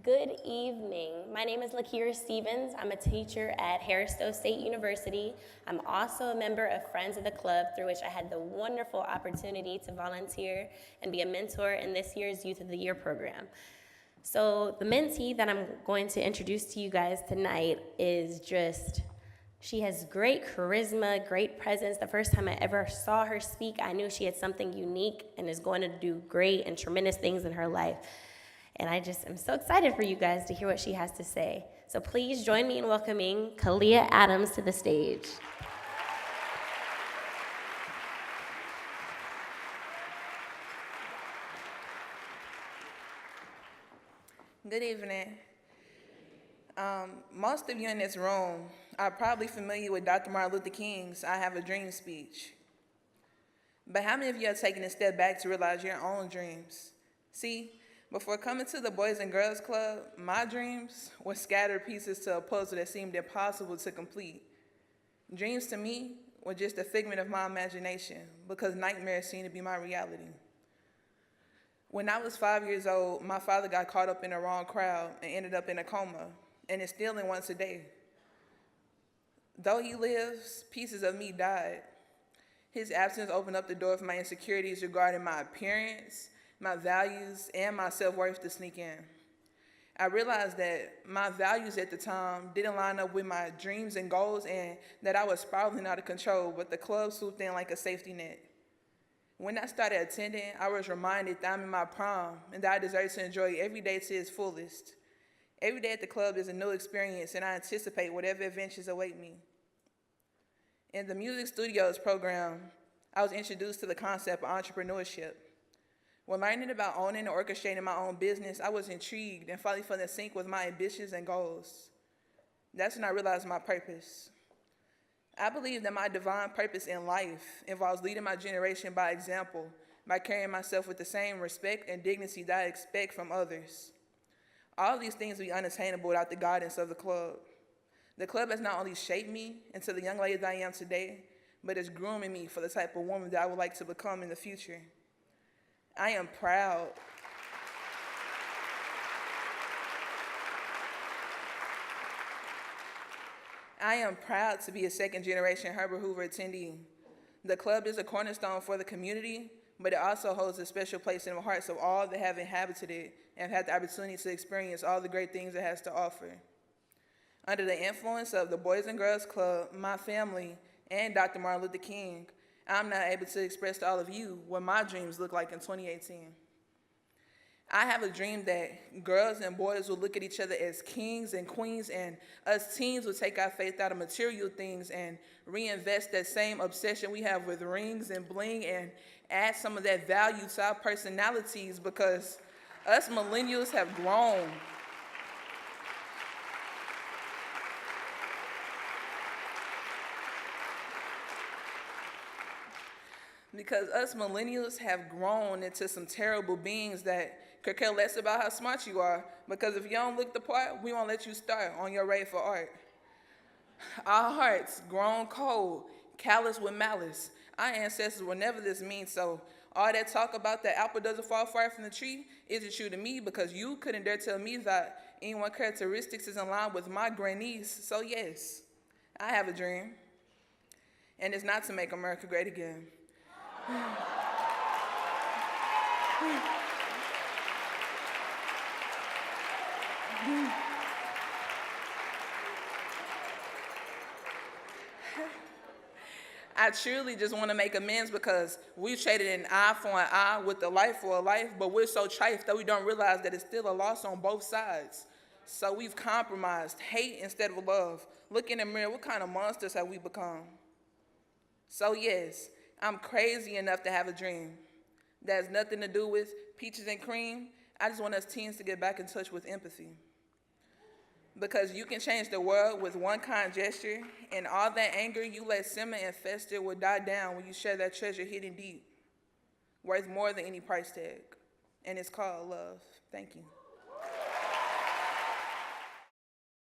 Good evening. My name is Lakira Stevens. I'm a teacher at Harris-Stowe State University. I'm also a member of Friends of the Club, through which I had the wonderful opportunity to volunteer and be a mentor in this year's Youth of the Year program. So the mentee that I'm going to introduce to you guys tonight is she has great charisma, great presence. The first time I ever saw her speak, I knew she had something unique and is going to do great and tremendous things in her life. And I just am so excited for you guys to hear what she has to say. So please join me in welcoming Kahalia Adams to the stage. Good evening. Most of you in this room are probably familiar with Dr. Martin Luther King's I Have a Dream speech. But how many of you have taken a step back to realize your own dreams? See, before coming to the Boys and Girls Club, my dreams were scattered pieces to a puzzle that seemed impossible to complete. Dreams to me were just a figment of my imagination because nightmares seemed to be my reality. When I was 5 years old, my father got caught up in the wrong crowd and ended up in a coma, and is still in one today. Though he lives, pieces of me died. His absence opened up the door for my insecurities regarding my appearance, my values, and my self-worth to sneak in. I realized that my values at the time didn't line up with my dreams and goals, and that I was spiraling out of control, but the club swooped in like a safety net. When I started attending, I was reminded that I'm in my prime and that I deserve to enjoy every day to its fullest. Every day at the club is a new experience, and I anticipate whatever adventures await me. In the music studios program, I was introduced to the concept of entrepreneurship. When learning about owning and orchestrating my own business, I was intrigued and finally fell in sync with my ambitions and goals. That's when I realized my purpose. I believe that my divine purpose in life involves leading my generation by example, by carrying myself with the same respect and dignity that I expect from others. All of these things would be unattainable without the guidance of the club. The club has not only shaped me into the young lady that I am today, but is grooming me for the type of woman that I would like to become in the future. I am proud. I am proud to be a second-generation Herbert Hoover attendee. The club is a cornerstone for the community, but it also holds a special place in the hearts of all that have inhabited it and have had the opportunity to experience all the great things it has to offer. Under the influence of the Boys and Girls Club, my family, and Dr. Martin Luther King, I'm now able to express to all of you what my dreams look like in 2018. I have a dream that girls and boys will look at each other as kings and queens, and us teens will take our faith out of material things and reinvest that same obsession we have with rings and bling and add some of that value to our personalities, because us millennials have grown. Because us millennials have grown into some terrible beings that could care less about how smart you are, because if you don't look the part, we won't let you start on your way for art. Our hearts grown cold, callous with malice. Our ancestors were never this mean, so all that talk about the apple doesn't fall far from the tree isn't true to me, because you couldn't dare tell me that any one characteristics is in line with my grandniece. So yes, I have a dream, and it's not to make America great again. I truly just want to make amends, because we've traded an eye for an eye with a life for a life, but we're so trite that we don't realize that it's still a loss on both sides. So we've compromised, hate instead of love. Look in the mirror, what kind of monsters have we become? So yes, I'm crazy enough to have a dream. That has nothing to do with peaches and cream. I just want us teens to get back in touch with empathy. Because you can change the world with one kind gesture, and all that anger you let simmer and fester will die down when you share that treasure hidden deep, worth more than any price tag. And it's called love. Thank you.